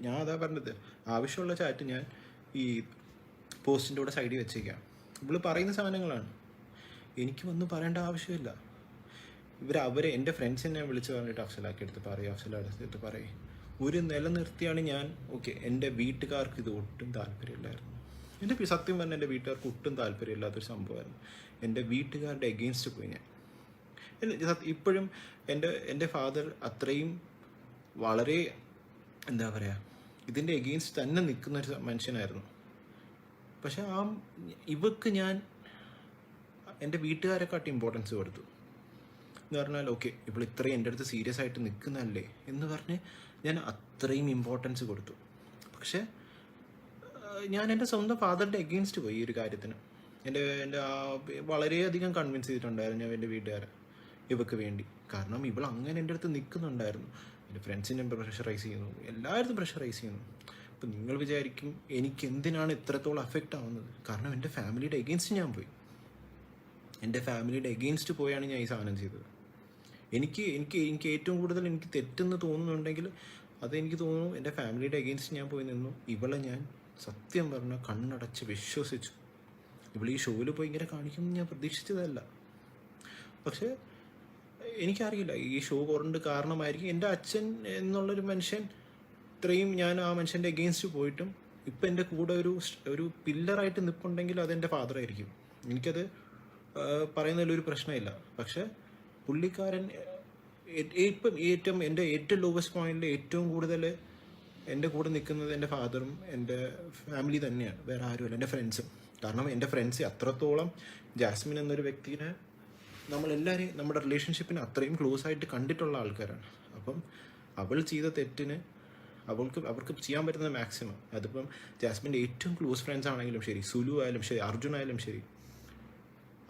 ഞാൻ അതാ പറഞ്ഞത്, ആവശ്യമുള്ള ചാറ്റ് ഞാൻ ഈ പോസ്റ്റിൻ്റെ കൂടെ സൈഡിൽ വെച്ചേക്കാം. ഇവള് പറയുന്ന സാധനങ്ങളാണ്, എനിക്ക് വന്ന് പറയേണ്ട ആവശ്യമില്ല. അവരെ എൻ്റെ ഫ്രണ്ട്സിനെ വിളിച്ച് പറഞ്ഞിട്ട് അഫ്സലാക്ക എടുത്ത് പറയും, അഫ്സലാടുത്ത് പറയും. ഒരു നിലനിർത്തിയാണ് ഞാൻ ഓക്കെ. എൻ്റെ വീട്ടുകാർക്ക് ഇത് ഒട്ടും താല്പര്യമില്ലായിരുന്നു. സത്യം പറഞ്ഞാൽ എൻ്റെ വീട്ടുകാർക്ക് ഒട്ടും താല്പര്യമില്ലാത്തൊരു സംഭവമായിരുന്നു. എൻ്റെ വീട്ടുകാരുടെ എഗെയിൻസ്റ്റ് പോയി ഞാൻ. ഇപ്പോഴും എൻ്റെ ഫാദർ അത്രയും വളരെ എന്താ പറയുക ഇതിൻ്റെ എഗെയിൻസ്റ്റ് തന്നെ നിൽക്കുന്നൊരു മനുഷ്യനായിരുന്നു. പക്ഷെ ഇവക്ക് ഞാൻ എൻ്റെ വീട്ടുകാരെക്കാട്ടി ഇമ്പോർട്ടൻസ് കൊടുത്തു. എന്ന് പറഞ്ഞാൽ ഓക്കെ, ഇപ്പോൾ ഇത്രയും എൻ്റെ അടുത്ത് സീരിയസ് ആയിട്ട് നിൽക്കുന്നതല്ലേ എന്ന് പറഞ്ഞ് ഞാൻ അത്രയും ഇമ്പോർട്ടൻസ് കൊടുത്തു. പക്ഷേ ഞാൻ എൻ്റെ സ്വന്തം ഫാദറിൻ്റെ എഗെയിൻസ്റ്റ് പോയി ഈ ഒരു കാര്യത്തിന്. എൻ്റെ വളരെയധികം കൺവിൻസ് ചെയ്തിട്ടുണ്ടായിരുന്നു ഞാൻ എൻ്റെ വീട്ടുകാരെ ഇവക്ക് വേണ്ടി. കാരണം ഇവൾ അങ്ങനെ എൻ്റെ അടുത്ത് നിൽക്കുന്നുണ്ടായിരുന്നു. എൻ്റെ ഫ്രണ്ട്സിനെ പ്രഷറൈസ് ചെയ്യുന്നു, എല്ലായിടത്തും പ്രഷറൈസ് ചെയ്യുന്നു. അപ്പം നിങ്ങൾ വിചാരിക്കും എനിക്ക് എന്തിനാണ് ഇത്രത്തോളം അഫക്റ്റ് ആവുന്നത്? കാരണം എൻ്റെ ഫാമിലിയുടെ എഗെയിൻസ്റ്റ് ഞാൻ പോയി. എൻ്റെ ഫാമിലിയുടെ എഗെയിൻസ്റ്റ് പോയാണ് ഞാൻ ഈ സാധനം ചെയ്തത്. എനിക്ക് എനിക്ക് എനിക്ക് ഏറ്റവും കൂടുതൽ എനിക്ക് തെറ്റെന്ന് തോന്നുന്നുണ്ടെങ്കിൽ അതെനിക്ക് തോന്നുന്നു എൻ്റെ ഫാമിലിയുടെ എഗെയിൻസ്റ്റ് ഞാൻ പോയി നിന്നു. ഇവളെ ഞാൻ സത്യം പറഞ്ഞാൽ കണ്ണടച്ച് വിശ്വസിച്ചു. ഇവൾ ഈ ഷോയിൽ പോയി ഇങ്ങനെ കാണിക്കുമെന്ന് ഞാൻ പ്രതീക്ഷിച്ചതല്ല. പക്ഷേ എനിക്കറിയില്ല ഈ ഷോ കൊണ്ട് കാരണമായിരിക്കും എൻ്റെ അച്ഛൻ എന്നുള്ളൊരു മനുഷ്യൻ ഇത്രയും ഞാൻ ആ മനുഷ്യൻ്റെ എഗെയിൻസ്റ്റ് പോയിട്ടും ഇപ്പം എൻ്റെ കൂടെ ഒരു പില്ലറായിട്ട് നിൽപ്പുണ്ടെങ്കിൽ അതെൻ്റെ ഫാദറായിരിക്കും. എനിക്കത് പറയുന്നതിലൊരു പ്രശ്നമില്ല. പക്ഷേ പുള്ളിക്കാരൻ ഇപ്പം എൻ്റെ ഏറ്റവും ലോവസ്റ്റ് പോയിന്റിൽ ഏറ്റവും കൂടുതൽ എൻ്റെ കൂടെ നിൽക്കുന്നത് എൻ്റെ ഫാദറും എൻ്റെ ഫാമിലി തന്നെയാണ്, വേറെ ആരുമല്ല, എൻ്റെ ഫ്രണ്ട്സും. കാരണം എൻ്റെ ഫ്രണ്ട്സ് അത്രത്തോളം ജാസ്മിൻ എന്നൊരു വ്യക്തിനെ നമ്മളെല്ലാവരെയും നമ്മുടെ റിലേഷൻഷിപ്പിന് അത്രയും ക്ലോസ് ആയിട്ട് കണ്ടിട്ടുള്ള ആൾക്കാരാണ്. അപ്പം അവൾ ചെയ്ത തെറ്റിന് അവർക്ക് ചെയ്യാൻ പറ്റുന്ന മാക്സിമം, അതിപ്പം ജാസ്മിൻ്റെ ഏറ്റവും ക്ലോസ് ഫ്രണ്ട്സ് ആണെങ്കിലും ശരി, സുലു ആയാലും ശരി, അർജുൻ ആയാലും ശരി,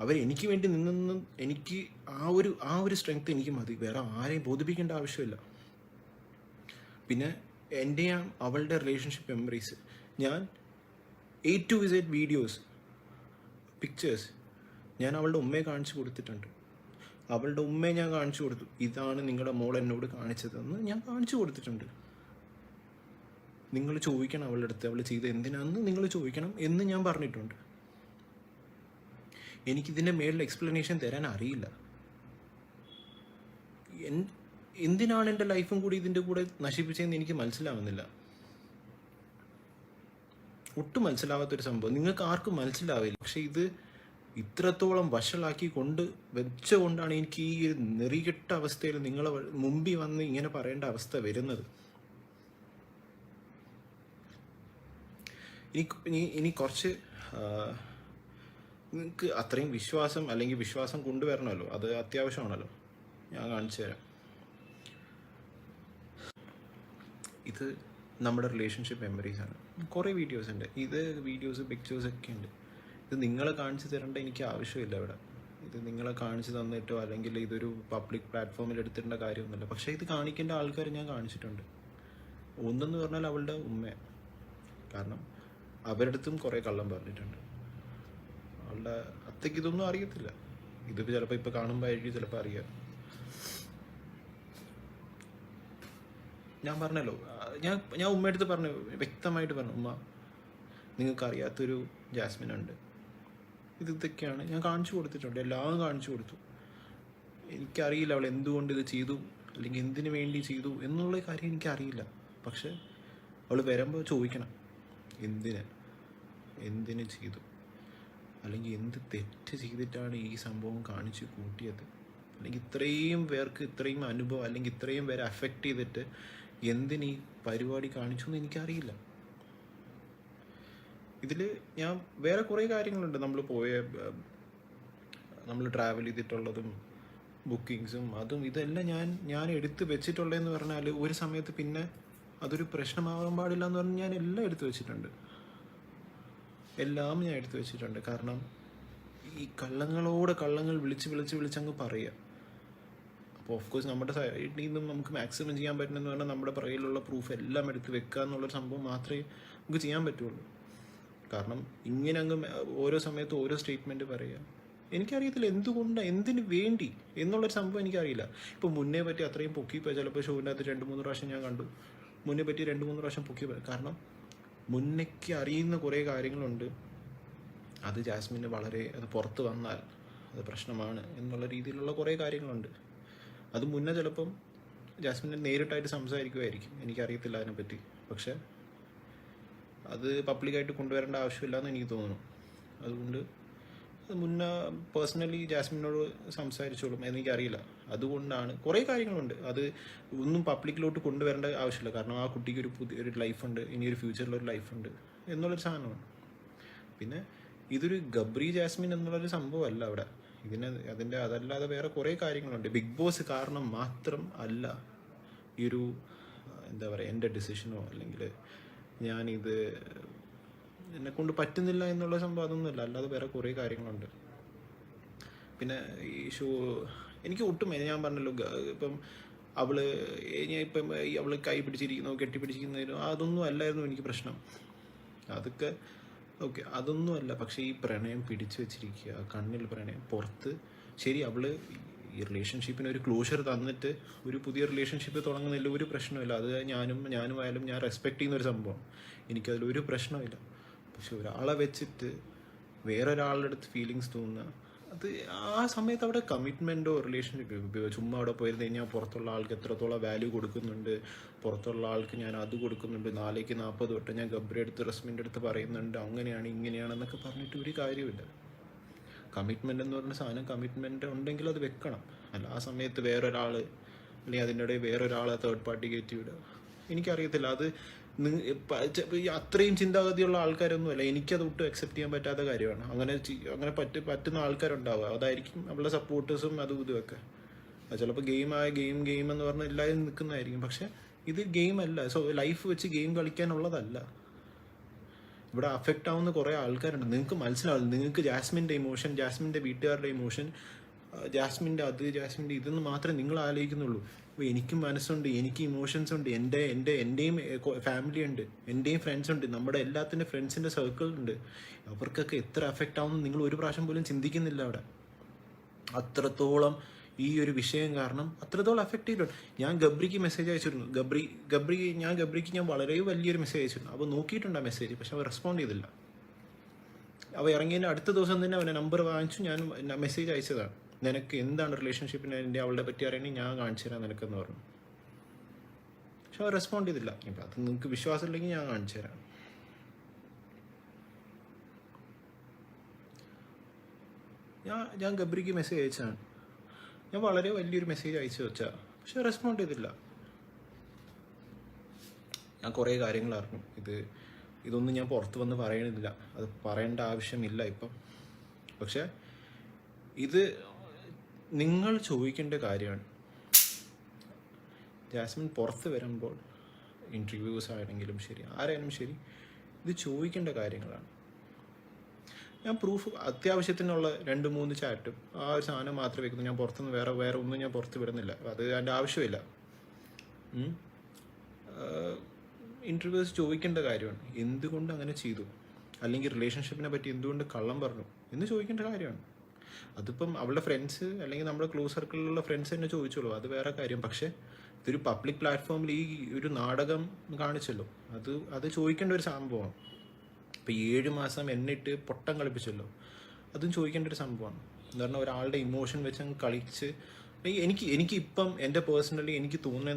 അവരെനിക്ക് വേണ്ടി നിന്നെന്നും എനിക്ക് ആ ഒരു സ്ട്രെങ്ത് എനിക്ക് മതി. വേറെ ആരെയും ബോധിപ്പിക്കേണ്ട ആവശ്യമില്ല. പിന്നെ എൻ്റെയും അവളുടെ റിലേഷൻഷിപ്പ് മെമ്മറീസ് ഞാൻ A to Z videos, pictures ഞാൻ അവളുടെ ഉമ്മയെ കാണിച്ചു കൊടുത്തിട്ടുണ്ട്. അവളുടെ ഉമ്മയെ ഞാൻ കാണിച്ചു കൊടുത്തു. ഇതാണ് നിങ്ങളുടെ മോൾ എന്നോട് കാണിച്ചതെന്ന് ഞാൻ കാണിച്ചു കൊടുത്തിട്ടുണ്ട്. നിങ്ങൾ ചോദിക്കണം അവളുടെ അടുത്ത് അവൾ ചെയ്ത് എന്തിനാണെന്ന് നിങ്ങൾ ചോദിക്കണം എന്ന് ഞാൻ പറഞ്ഞിട്ടുണ്ട്. എനിക്കിതിൻ്റെ മേളിൽ എക്സ്പ്ലനേഷൻ തരാൻ അറിയില്ല. എന്തിനാണ് എൻ്റെ ലൈഫും കൂടി ഇതിൻ്റെ കൂടെ നശിപ്പിച്ചതെന്ന് എനിക്ക് മനസ്സിലാവുന്നില്ല. ഒട്ടും മനസ്സിലാവാത്തൊരു സംഭവം. നിങ്ങൾക്ക് ആർക്കും മനസ്സിലാവില്ല. പക്ഷെ ഇത് ഇത്രത്തോളം വഷളാക്കി വെച്ചുകൊണ്ടാണ് എനിക്ക് ഈ ഒരു നെറികെട്ട അവസ്ഥയിൽ നിങ്ങളെ മുമ്പിൽ വന്ന് ഇങ്ങനെ പറയേണ്ട അവസ്ഥ വരുന്നത്. ഇനി കുറച്ച് നിങ്ങൾക്ക് അത്രയും വിശ്വാസം അല്ലെങ്കിൽ വിശ്വാസം കൊണ്ടുവരണമല്ലോ, അത് അത്യാവശ്യമാണല്ലോ. ഞാൻ കാണിച്ചു തരാം. ഇത് നമ്മുടെ റിലേഷൻഷിപ്പ് മെമ്മറീസാണ്. കുറേ വീഡിയോസ് ഉണ്ട്. ഇത് വീഡിയോസ് പിക്ചേഴ്സ് ഒക്കെ ഉണ്ട്. ഇത് നിങ്ങളെ കാണിച്ചു തരേണ്ട എനിക്ക് ആവശ്യമില്ല ഇവിടെ. ഇത് നിങ്ങളെ കാണിച്ചു തന്നിട്ടോ അല്ലെങ്കിൽ ഇതൊരു പബ്ലിക് പ്ലാറ്റ്ഫോമിൽ എടുത്തിടേണ്ട കാര്യമൊന്നുമില്ല. പക്ഷേ ഇത് കാണിക്കേണ്ട ആൾക്കാർ ഞാൻ കാണിച്ചിട്ടുണ്ട്. ഒന്നെന്ന് പറഞ്ഞാൽ അവളുടെ ഉമ്മ. കാരണം അവരുടെ അടുത്തും കുറേ കള്ളം പറഞ്ഞിട്ടുണ്ട്. അവളുടെ അത്തേക്ക് ഇതൊന്നും അറിയത്തില്ല. ഇതിപ്പോൾ ചിലപ്പോൾ ഇപ്പോൾ കാണുമ്പോഴായിരിക്കും ചിലപ്പോൾ അറിയാം. ഞാൻ പറഞ്ഞല്ലോ, ഞാൻ ഉമ്മയടുത്ത് പറഞ്ഞു, വ്യക്തമായിട്ട് പറഞ്ഞു, ഉമ്മ നിങ്ങൾക്ക് അറിയാത്തൊരു ജാസ്മിൻ ഉണ്ട്, ഇതൊക്കെയാണ് ഞാൻ കാണിച്ചു കൊടുത്തിട്ടുണ്ട്, എല്ലാം കാണിച്ചു കൊടുത്തു. എനിക്കറിയില്ല അവൾ എന്തുകൊണ്ട് ഇത് ചെയ്തു അല്ലെങ്കിൽ എന്തിനു വേണ്ടി ചെയ്തു എന്നുള്ള കാര്യം എനിക്കറിയില്ല. പക്ഷെ അവൾ വരുമ്പോൾ ചോദിക്കണം, എന്തിന് ചെയ്തു, അല്ലെങ്കിൽ എന്ത് തെറ്റ് ചെയ്തിട്ടാണ് ഈ സംഭവം കാണിച്ചു കൂട്ടിയത്, അല്ലെങ്കിൽ ഇത്രയും പേർക്ക് ഇത്രയും അനുഭവം അല്ലെങ്കിൽ ഇത്രയും പേരെ അഫക്റ്റ് ചെയ്തിട്ട് എന്തിനീ പരിപാടി കാണിച്ചു എന്ന് എനിക്കറിയില്ല. ഇതിൽ ഞാൻ വേറെ കുറേ കാര്യങ്ങളുണ്ട്. നമ്മൾ ട്രാവൽ ചെയ്തിട്ടുള്ളതും ബുക്കിങ്സും അതും ഇതെല്ലാം ഞാൻ എടുത്ത് വെച്ചിട്ടുള്ളതെന്ന് പറഞ്ഞാൽ ഒരു സമയത്ത് പിന്നെ അതൊരു പ്രശ്നമാകാൻ പാടില്ല എന്ന് പറഞ്ഞ് ഞാൻ എല്ലാം എടുത്തു വെച്ചിട്ടുണ്ട്. എല്ലാം ഞാൻ എടുത്തു വെച്ചിട്ടുണ്ട്. കാരണം ഈ കള്ളങ്ങൾ വിളിച്ചങ്ങ് പറയുക. അപ്പോൾ ഓഫ്കോഴ്സ് നമ്മുടെ സൈഡിൽ നിന്നും നമുക്ക് മാക്സിമം ചെയ്യാൻ പറ്റുന്നതെന്ന് പറഞ്ഞാൽ നമ്മുടെ പുറകിലുള്ള പ്രൂഫ് എല്ലാം എടുത്ത് വെക്കുക എന്നുള്ളൊരു സംഭവം മാത്രമേ നമുക്ക് ചെയ്യാൻ പറ്റുള്ളൂ. കാരണം ഇങ്ങനെ അങ്ങ് ഓരോ സമയത്ത് ഓരോ സ്റ്റേറ്റ്മെൻറ്റ് പറയുക, എനിക്കറിയത്തില്ല എന്തിനു വേണ്ടി എന്നുള്ളൊരു സംഭവം എനിക്കറിയില്ല. ഇപ്പോൾ മുന്നേ പറ്റി അത്രയും പൊക്കിപ്പോയി. ചിലപ്പോൾ ഷോവിൻ്റെ അകത്ത് 2-3 പ്രാവശ്യം ഞാൻ കണ്ടു. മുന്നേ പറ്റി 2-3 പ്രാവശ്യം പൊക്കിപ്പോയി. കാരണം മുന്നേക്ക് അറിയുന്ന കുറേ കാര്യങ്ങളുണ്ട്. അത് ജാസ്മിന് അത് പുറത്ത് വന്നാൽ അത് പ്രശ്നമാണ് എന്നുള്ള രീതിയിലുള്ള കുറേ കാര്യങ്ങളുണ്ട്. അത് മുന്നേ ചിലപ്പം ജാസ്മിനെ നേരിട്ടായിട്ട് സംസാരിക്കുമായിരിക്കും, എനിക്കറിയത്തില്ല അതിനെപ്പറ്റി. പക്ഷെ അത് പബ്ലിക്കായിട്ട് കൊണ്ടുവരേണ്ട ആവശ്യമില്ല എന്ന് എനിക്ക് തോന്നുന്നു. അതുകൊണ്ട് അത് മുന്നേ പേഴ്സണലി ജാസ്മിനോട് സംസാരിച്ചോളും, എനിക്കറിയില്ല. അതുകൊണ്ടാണ് കുറേ കാര്യങ്ങളുണ്ട്, അത് ഒന്നും പബ്ലിക്കിലോട്ട് കൊണ്ടുവരേണ്ട ആവശ്യമില്ല. കാരണം ആ കുട്ടിക്ക് ഒരു പുതിയൊരു ലൈഫുണ്ട്, ഇനിയൊരു ഫ്യൂച്ചറിലൊരു ലൈഫുണ്ട് എന്നുള്ളൊരു സാധനമാണ്. പിന്നെ ഇതൊരു ഗബ്രി ജാസ്മിൻ എന്നുള്ളൊരു സംഭവമല്ല അവിടെ. അതല്ലാതെ വേറെ കുറേ കാര്യങ്ങളുണ്ട്. ബിഗ് ബോസ് കാരണം മാത്രം അല്ല ഈ ഒരു എന്താ പറയുക എൻ്റെ ഡിസിഷനോ അല്ലെങ്കിൽ ഞാനിത് എന്നെക്കൊണ്ട് പറ്റുന്നില്ല എന്നുള്ള സംഭവം അതൊന്നുമില്ല, അല്ലാതെ വേറെ കുറേ കാര്യങ്ങളുണ്ട്. പിന്നെ ഈ എനിക്ക് ഒട്ടും ഞാൻ പറഞ്ഞല്ലോ, ഇപ്പം ഞാൻ ഇപ്പം അവള് കൈ പിടിച്ചിരിക്കുന്നു, കെട്ടിപ്പിടിച്ചിരിക്കുന്നതിനും അതൊന്നും അല്ലായിരുന്നു എനിക്ക് പ്രശ്നം. അതൊക്കെ ഓക്കെ, അതൊന്നും അല്ല. പക്ഷേ ഈ പ്രണയം പിടിച്ചു വെച്ചിരിക്കുക, കണ്ണിൽ പ്രണയം പുറത്ത്. ശരി, അവള് ഈ റിലേഷൻഷിപ്പിന് ഒരു ക്ലോഷർ തന്നിട്ട് ഒരു പുതിയ റിലേഷൻഷിപ്പ് തുടങ്ങുന്നതിൽ ഒരു പ്രശ്നമില്ല. അത് ഞാനുമായാലും ഞാൻ റെസ്പെക്ട് ചെയ്യുന്ന ഒരു സംഭവം, എനിക്കതിലൊരു പ്രശ്നമില്ല. പക്ഷെ ഒരാളെ വെച്ചിട്ട് വേറൊരാളുടെ അടുത്ത് ഫീലിങ്സ് തോന്നുക, അത് ആ സമയത്ത് അവിടെ കമ്മിറ്റ്മെൻറ്റോ റിലേഷൻഷിപ്പ് ചുമ്മാ അവിടെ പോയിരുന്നു കഴിഞ്ഞാൽ പുറത്തുള്ള ആൾക്ക് എത്രത്തോളം വാല്യൂ കൊടുക്കുന്നുണ്ട്, പുറത്തുള്ള ആൾക്ക് ഞാൻ അത് കൊടുക്കുന്നുണ്ട്, 4-40 തൊട്ട് ഞാൻ ഗബ്രി അടുത്ത് റസ്മിൻ്റെ അടുത്ത് പറയുന്നുണ്ട് അങ്ങനെയാണ് ഇങ്ങനെയാണെന്നൊക്കെ പറഞ്ഞിട്ട് ഒരു കാര്യമില്ല. കമ്മിറ്റ്മെൻ്റ് എന്ന് പറഞ്ഞ സാധനം കമ്മിറ്റ്മെൻറ്റ് ഉണ്ടെങ്കിൽ അത് വെക്കണം. അല്ല ആ സമയത്ത് വേറൊരാൾ അല്ലെങ്കിൽ അതിൻ്റെ ഇടയിൽ വേറൊരാളെ തേർഡ് പാർട്ടി കയറ്റി വിടുക, എനിക്കറിയത്തില്ല. അത് അത്രയും ചിന്താഗതിയുള്ള ആൾക്കാരൊന്നുമല്ല, എനിക്കത് ഒട്ടും അക്സെപ്റ്റ് ചെയ്യാൻ പറ്റാത്ത കാര്യമാണ്. അങ്ങനെ പറ്റുന്ന ആൾക്കാരുണ്ടാവുക, അതായിരിക്കും അവളുടെ സപ്പോർട്ടേഴ്സും അതും ഇതുമൊക്കെ. അത് ചിലപ്പോൾ ഗെയിം എന്ന് പറഞ്ഞാൽ എല്ലാവരും നിൽക്കുന്നതായിരിക്കും. പക്ഷെ ഇത് ഗെയിം അല്ല. ലൈഫ് വെച്ച് ഗെയിം കളിക്കാനുള്ളതല്ല. ഇവിടെ അഫക്റ്റ് ആവുന്ന കുറേ ആൾക്കാരുണ്ട്. നിങ്ങൾക്ക് മനസ്സിലാവും, നിങ്ങൾക്ക് ജാസ്മിൻ്റെ ഇമോഷൻ, ജാസ്മിൻ്റെ വീട്ടുകാരുടെ ഇമോഷൻ, ജാസ്മിൻ്റെ ഇതെന്ന് മാത്രമേ നിങ്ങൾ ആലോചിക്കുന്നുള്ളൂ. അപ്പോൾ എനിക്കും മനസ്സുണ്ട്, എനിക്ക് ഇമോഷൻസ് ഉണ്ട്, എൻ്റെയും ഫാമിലി ഉണ്ട്, എൻ്റെയും ഫ്രണ്ട്സ് ഉണ്ട്, നമ്മുടെ എല്ലാത്തിൻ്റെ ഫ്രണ്ട്സിൻ്റെ സർക്കിൾ ഉണ്ട്. അവർക്കൊക്കെ എത്ര അഫക്റ്റ് ആവുമെന്ന് നിങ്ങൾ ഒരു പ്രാവശ്യം പോലും ചിന്തിക്കുന്നില്ല. അവിടെ അത്രത്തോളം ഈ ഒരു വിഷയം കാരണം അത്രത്തോളം അഫക്റ്റ് ചെയ്തിട്ടുണ്ട്. ഞാൻ ഗബ്രിക്ക് മെസ്സേജ് അയച്ചിരുന്നു. ഗബ്രിക്ക് ഞാൻ വളരെ വലിയൊരു മെസ്സേജ് അയച്ചിരുന്നു. അപ്പോൾ നോക്കിയിട്ടുണ്ട് ആ മെസ്സേജ്, പക്ഷെ അവൻ റെസ്പോണ്ട് ചെയ്തില്ല. അവ ഇറങ്ങിയതിൻ്റെ അടുത്ത ദിവസം തന്നെ അവനെ നമ്പർ വാങ്ങിച്ചു, ഞാൻ മെസ്സേജ് അയച്ചതാണ്, നിനക്ക് എന്താണ് റിലേഷൻഷിപ്പിന് എൻ്റെ അവളുടെ പറ്റി അറിയണമെങ്കിൽ ഞാൻ കാണിച്ചു തരാം നിനക്കെന്ന് പറഞ്ഞു. പക്ഷെ അവൻ റെസ്പോണ്ട് ചെയ്തില്ല. ഇപ്പം അത് നിങ്ങൾക്ക് വിശ്വാസം ഇല്ലെങ്കിൽ ഞാൻ കാണിച്ചു തരാം. ഞാൻ ഗബ്രിക്ക് മെസ്സേജ് അയച്ചതാണ്. ഞാൻ വളരെ വലിയൊരു മെസ്സേജ് അയച്ചു വെച്ചാൽ, പക്ഷെ റെസ്പോണ്ട് ചെയ്തില്ല. ഞാൻ കുറേ കാര്യങ്ങൾ അറിഞ്ഞു. ഇതൊന്നും ഞാൻ പുറത്ത് വന്ന് പറയണില്ല, അത് പറയേണ്ട ആവശ്യമില്ല ഇപ്പം. പക്ഷെ ഇത് നിങ്ങൾ ചോദിക്കേണ്ട കാര്യമാണ്. ജാസ്മിൻ പുറത്ത് വരുമ്പോൾ ഇൻ്റർവ്യൂസ് ആണെങ്കിലും ശരി, ആരായാലും ശരി, ഇത് ചോദിക്കേണ്ട കാര്യങ്ങളാണ്. ഞാൻ പ്രൂഫ് അത്യാവശ്യത്തിനുള്ള 2-3 ചാറ്റും ആ ഒരു സാധനം മാത്രമേ വെക്കുന്നു. ഞാൻ പുറത്തുനിന്ന് വേറെ ഒന്നും ഞാൻ പുറത്ത് വിടുന്നില്ല. അത് അതിൻ്റെ ആവശ്യമില്ല. ഇൻ്റർവ്യൂസ് ചോദിക്കേണ്ട കാര്യമാണ്, എന്തുകൊണ്ട് അങ്ങനെ ചെയ്തു, അല്ലെങ്കിൽ റിലേഷൻഷിപ്പിനെ പറ്റി എന്തുകൊണ്ട് കള്ളം പറഞ്ഞു എന്ന് ചോദിക്കേണ്ട കാര്യമാണ്. അതിപ്പം അവളുടെ ഫ്രണ്ട്സ് അല്ലെങ്കിൽ നമ്മുടെ ക്ലോസ് സർക്കിളിലുള്ള ഫ്രണ്ട്സ് തന്നെ ചോദിച്ചോളൂ, അത് വേറെ കാര്യം. പക്ഷേ ഇതൊരു പബ്ലിക് പ്ലാറ്റ്ഫോമിൽ ഈ ഒരു നാടകം കാണിച്ചല്ലോ, അത് ചോദിക്കേണ്ട ഒരു സംഭവമാണ്. ഇപ്പോൾ 7 മാസം എന്നിട്ട് പൊട്ടം കളിപ്പിച്ചല്ലോ, അതും ചോദിക്കേണ്ട ഒരു സംഭവമാണ്. എന്ന് പറഞ്ഞാൽ ഒരാളുടെ ഇമോഷൻ വെച്ച് അങ്ങ് കളിച്ച് എനിക്ക് ഇപ്പം എൻ്റെ പേഴ്സണലി എനിക്ക് തോന്നുന്നത്